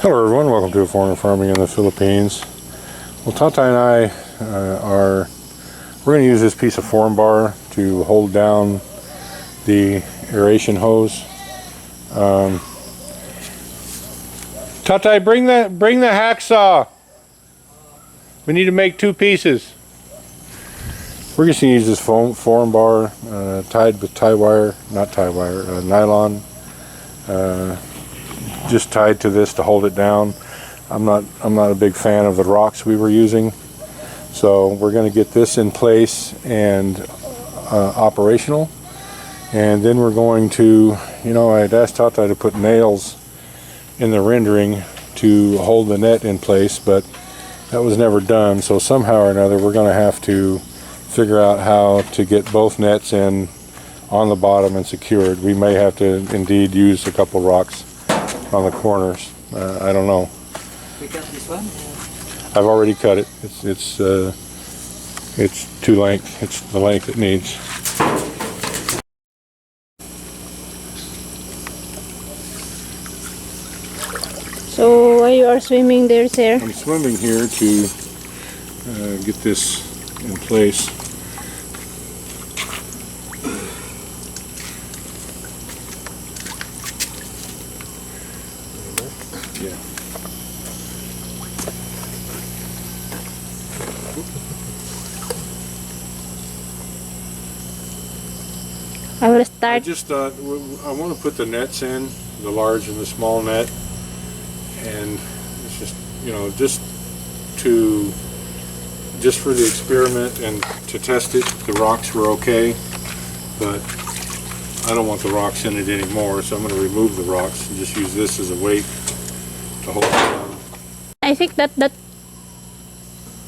Hello everyone, welcome to Foreigner Farming in the Philippines. Well, Tata and I we're going to use this piece of form bar to hold down the aeration hose. Tata, bring the hacksaw. We need to make two pieces. We're just going to use this form bar tied with nylon. Just tied to this to hold it down. I'm not a big fan of the rocks we were using, so we're going to get this in place and operational, and then we're going to, I'd asked Tata to put nails in the rendering to hold the net in place, but that was never done, so somehow or another we're going to have to figure out how to get both nets in on the bottom and secured. We may have to indeed use a couple rocks on the corners. I don't know. We cut this one? I've already cut it. It's too length. It's the length it needs. So why you are swimming there, sir? I'm swimming here to get this in place. Yeah. I will start. I just thought I want to put the nets in, the large and the small net, and it's just just for the experiment and to test it. The rocks were okay, but I don't want the rocks in it anymore, so I'm going to remove the rocks and just use this as a weight to hold it down. I think that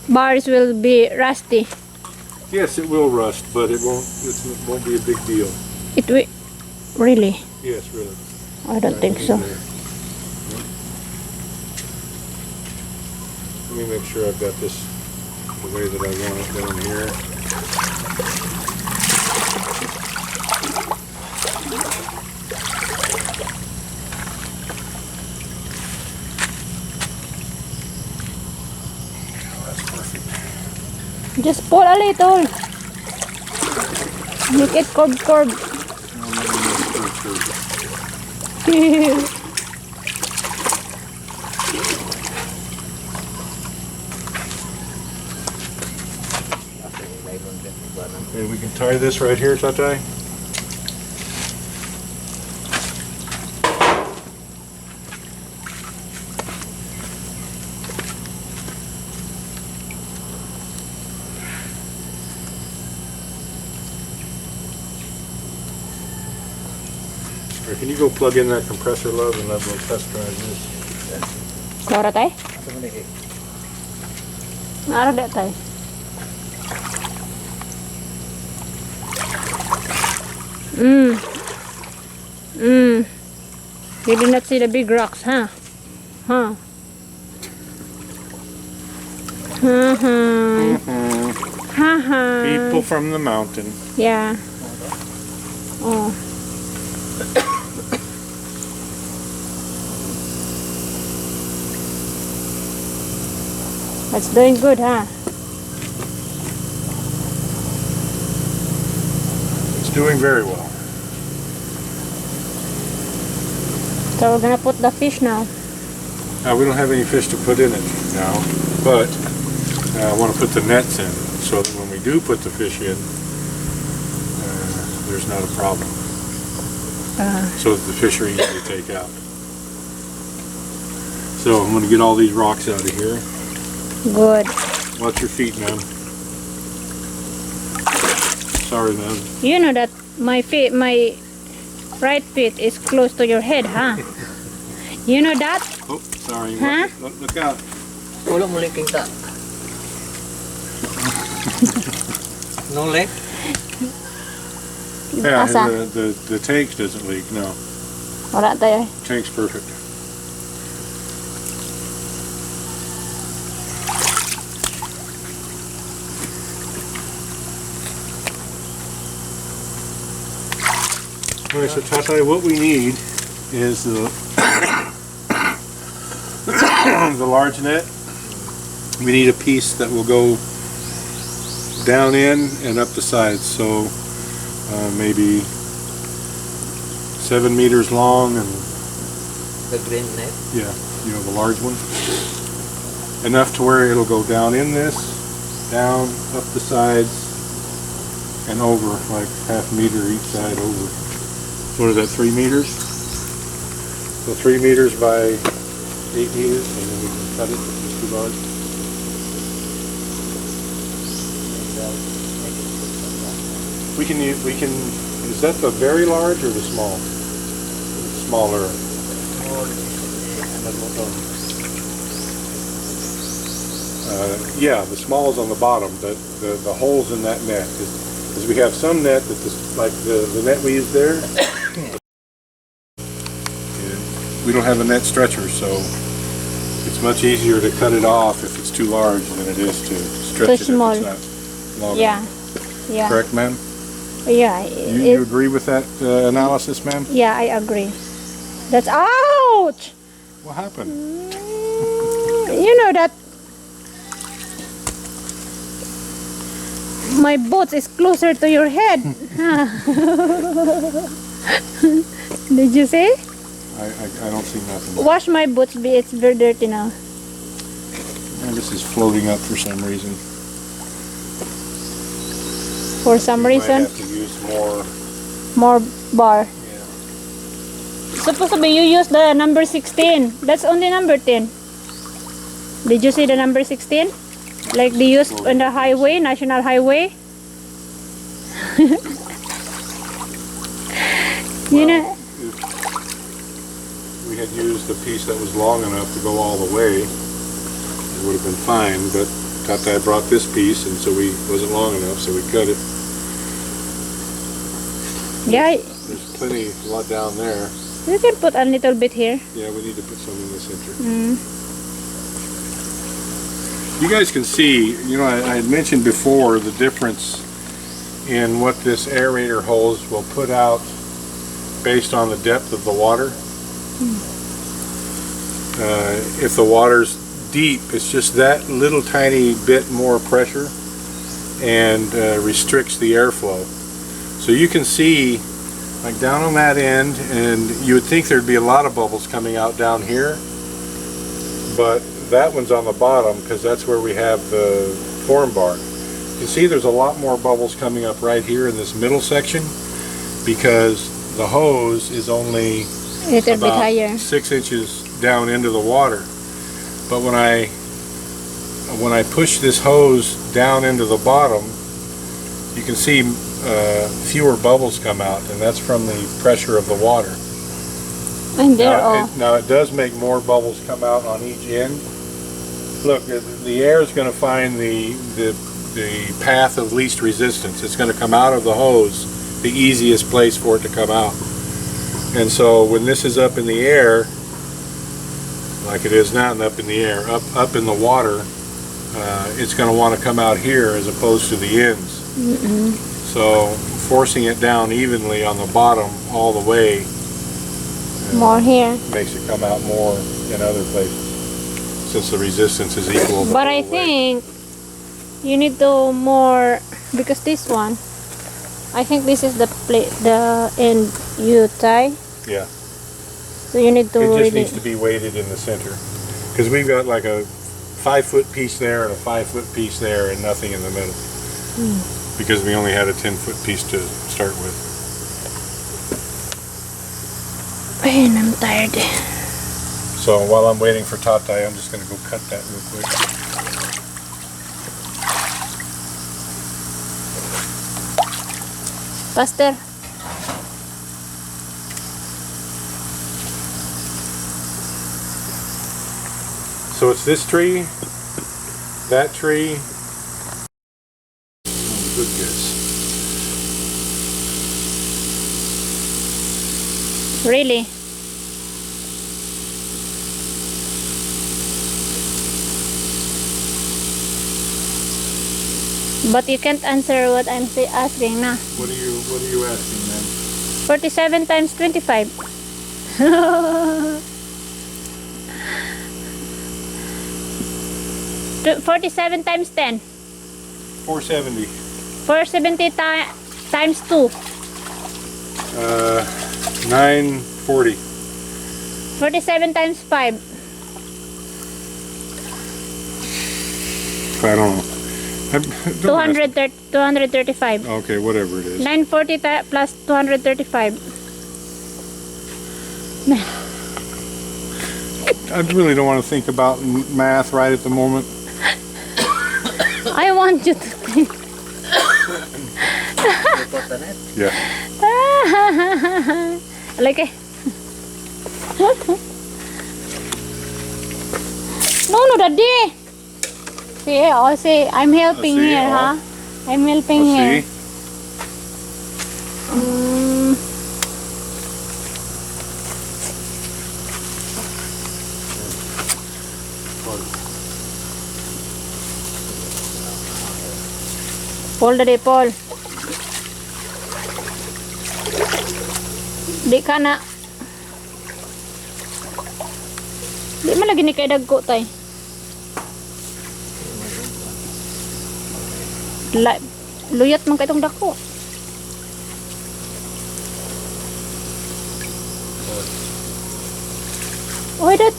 bars will be rusty. Yes, it will rust, but it won't be a big deal. It will really? Yes, really. I don't think so. Let me make sure I've got this the way that I want it down here. Just pull a little. Make it curved. Okay, we can tie this right here, Tatai. Or can you go plug in that compressor, love, and we'll test drive this? Nara tayo? Nara da tayo. You did not see the big rocks, huh? Huh? People from the mountain. Yeah. Oh. That's doing good, huh? It's doing very well. So we're gonna put the fish now. We don't have any fish to put in it now, but I want to put the nets in so that when we do put the fish in, there's not a problem. So that the fish are easy to take out. So I'm going to get all these rocks out of here. Good. Watch your feet, man. Sorry, man. You know that my right feet is close to your head, huh? You know that? Oh, sorry. Huh? Look out. Ulo mo linking ta. No leak? Yeah, Asa? the tank doesn't leak, no. Wala tayo. Tank's perfect. Alright, so Tatai, what we need is the the large net, we need a piece that will go down in and up the sides. So maybe 7 meters long, and The green net. yeah, you know, the large one. Enough to where it'll go down in this, down, up the sides, and over, like half meter each side over. What is that, 3 meters? So 3 meters by 8 meters, and then we can cut it if it's too large. We can, is that the very large or the small? Smaller. Yeah, the small is on the bottom, but the holes in that net, because we have some net that like the net we use there, we don't have a net stretcher, so it's much easier to cut it off if it's too large than it is to stretch it small. if it's not long Yeah. enough. Yeah. Correct, ma'am? Yeah. You agree with that analysis, ma'am? Yeah, I agree. That's ouch. What happened? You know that my boat is closer to your head. Did you see? I don't see nothing. Wash my boots, it's very dirty now. And this is floating up for some reason. For some We reason, might have to use more bar. Yeah. Supposedly you use the number 16. That's only number 10. Did you see the number 16? Like they use on the highway, national highway. You know, If we had used a piece that was long enough to go all the way, it would have been fine, but Tata brought this piece, and so it wasn't long enough, so we cut it. yeah, There's plenty, a lot down there. you can put a little bit here. Yeah, we need to put some in the center. Mm. You guys can see, you know, I had mentioned before the difference in what this aerator hose will put out based on the depth of the water. If the water's deep, it's just that little tiny bit more pressure and restricts the airflow. So you can see, like down on that end, and you would think there'd be a lot of bubbles coming out down here, but that one's on the bottom because that's where we have the form bar. You can see there's a lot more bubbles coming up right here in this middle section because the hose is only A little bit about higher. 6 inches down into the water. But when I push this hose down into the bottom, you can see fewer bubbles come out, and that's from the pressure of the water. And they're all. Now it does make more bubbles come out on each end. Look, the air is going to find the path of least resistance. It's going to come out of the hose, the easiest place for it to come out. And so when this is up in the air, like it is now, and up in the air, up in the water, it's going to want to come out here as opposed to the ends. So forcing it down evenly on the bottom all the way More here. makes it come out more in other places, since the resistance is equal. the But whole I way. think you need to more, because this one, I think this is the end you tie. Yeah. So you need to It just really. needs to be weighted in the center, because we've got like a 5-foot piece there and a 5-foot piece there and nothing in the middle, because we only had a 10-foot piece to start with. Man, I'm tired. So while I'm waiting for Tatai, I'm just going to go cut that real quick. Faster. So it's this tree, that tree. Oh, good guess. Really? But you can't answer what I'm asking na. What are you asking, man? 47 times 25. 47 times 10. 470. 470 times 2. 940. 47 times 5. I don't know. 235. Okay, whatever it is. 940 plus 235. I really don't want to think about math right at the moment. I want you to think. Yeah. Like it. No, Daddy. See, oh, see, I'm helping See, here, oh. huh? I'm helping here. See? Paul, Daddy, Paul. Di ka na. Di man lagi ni kay dagko tay. Luyot man kay itong dako. Oy, that.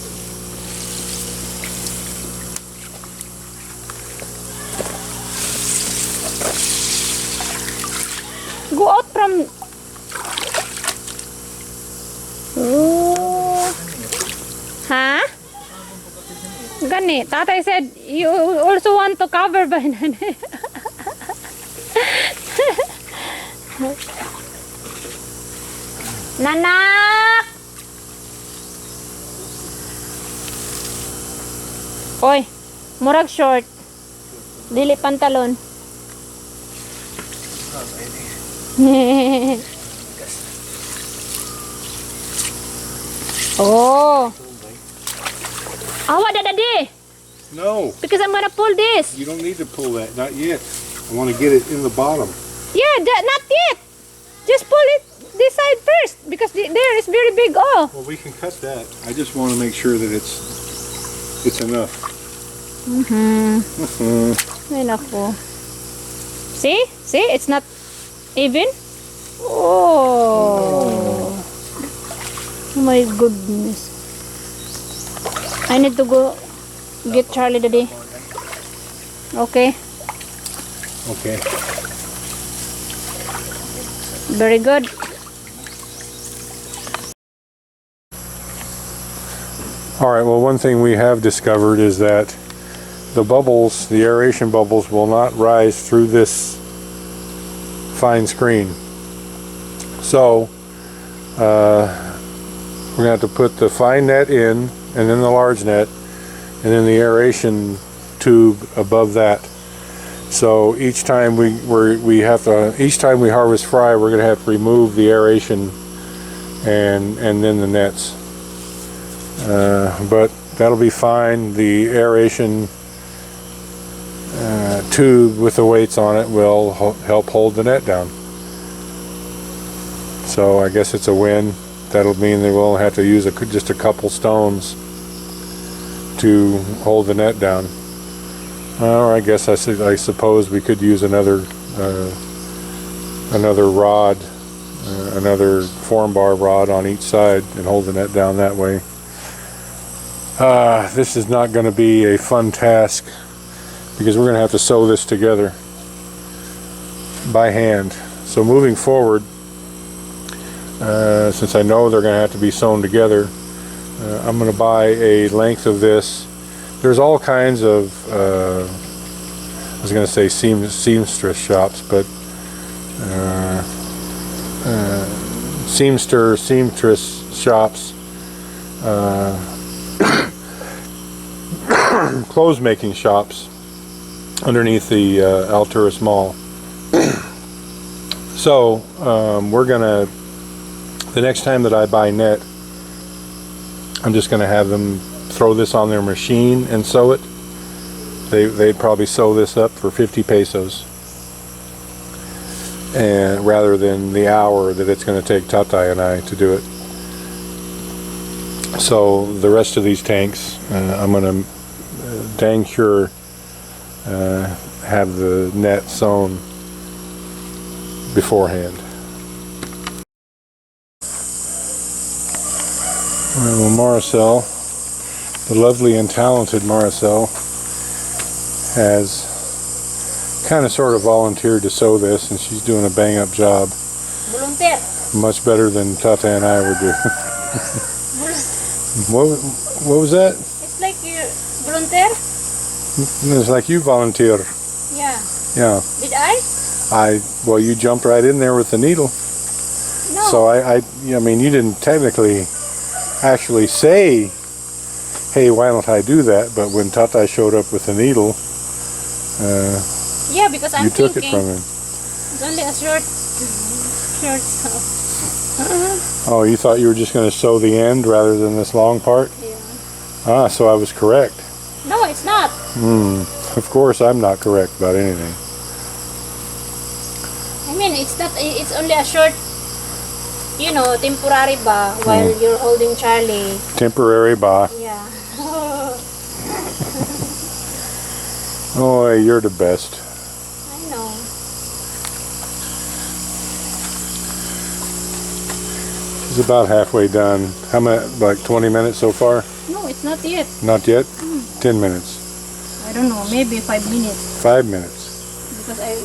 Go out from. Oh. Huh? Gani, Tatay said you also want to cover by Nane. Nanak! Oy, murag short. Dili pantalon. Oh. Awa da Daddy. No, Because I'm gonna pull this. you don't need to pull that. Not yet. I want to get it in the bottom. Yeah, not yet. Just pull it this side first because there is very big. Oh. Well, we can cut that. I just want to make sure that it's enough. Ay nako. See? See? It's not even. Oh. Oh my goodness. I need to go get Charlie Daddy. Okay. Okay. Very good. All right, well, one thing we have discovered is that the bubbles, the aeration bubbles, will not rise through this fine screen. So we're going to have to put the fine net in, and then the large net, and then the aeration tube above that. So each time we harvest fry, we're going to have to remove the aeration and then the nets. But that'll be fine. The aeration tube with the weights on it will help hold the net down. So I guess it's a win. That'll mean they will have to use just a couple stones to hold the net down. Or I guess I suppose we could use another rod, another form bar rod on each side and hold the net down that way. This is not going to be a fun task because we're going to have to sew this together by hand. So moving forward, since I know they're going to have to be sewn together, I'm going to buy a length of this. There's all kinds of, I was going to say seamstress shops, but seamstress shops, clothes making shops underneath the Alturas Mall. So we're gonna, the next time that I buy net, I'm just gonna have them throw this on their machine and sew it. They'd probably sew this up for 50 pesos, and rather than the hour that it's going to take Tatai and I to do it. So the rest of these tanks, I'm going to dang sure have the net sewn beforehand. Well, Maricel, the lovely and talented Maricel, has kind of sort of volunteered to sew this, and she's doing a bang up job. Volunteer. Much better than Tata and I would do. what was that? It's like you volunteer. It's like you volunteer. Yeah. Yeah. Did I? Well, you jumped right in there with the needle. No. So I mean, you didn't technically actually say, hey, why don't I do that? But when Tata showed up with the needle, yeah, because I'm you took thinking it from him. it's only a short sew. Oh, you thought you were just going to sew the end rather than this long part? Yeah. Ah, so I was correct. No, it's not. Of course, I'm not correct about anything. I mean, it's not. It's only a short, temporary ba while you're holding Charlie. Temporary ba. Yeah. Oh, you're the best. I know. She's about halfway done. How many? Like 20 minutes so far? No, it's not yet. Not yet? 10 minutes. I don't know. Maybe 5 minutes 5 minutes. because I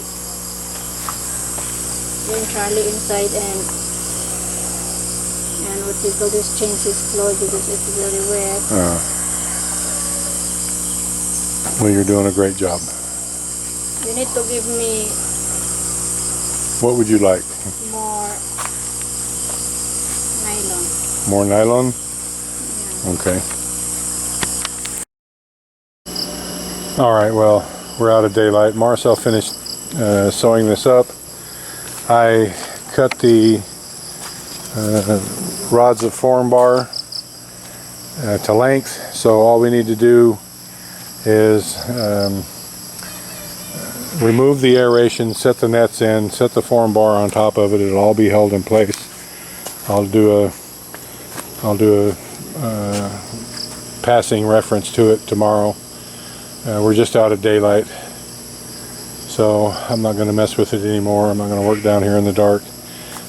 bring Charlie inside and what we call this, change his clothes because it's very wet. Well, you're doing a great job. You need to give me What would you like? more nylon. More nylon? Yeah. Okay. All right, well, we're out of daylight. Marcel finished sewing this up. I cut the rods of form bar to length, so all we need to do is remove the aeration, set the nets in, set the form bar on top of it. It'll all be held in place. I'll do a passing reference to it tomorrow. We're just out of daylight, so I'm not going to mess with it anymore. I'm not going to work down here in the dark.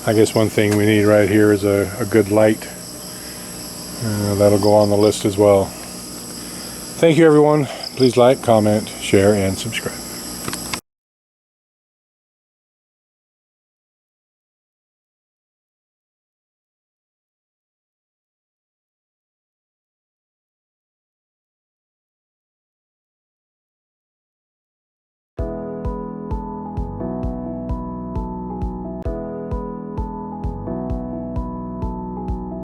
I guess one thing we need right here is a good light. That'll go on the list as well. Thank you, everyone. Please like, comment, share, and subscribe.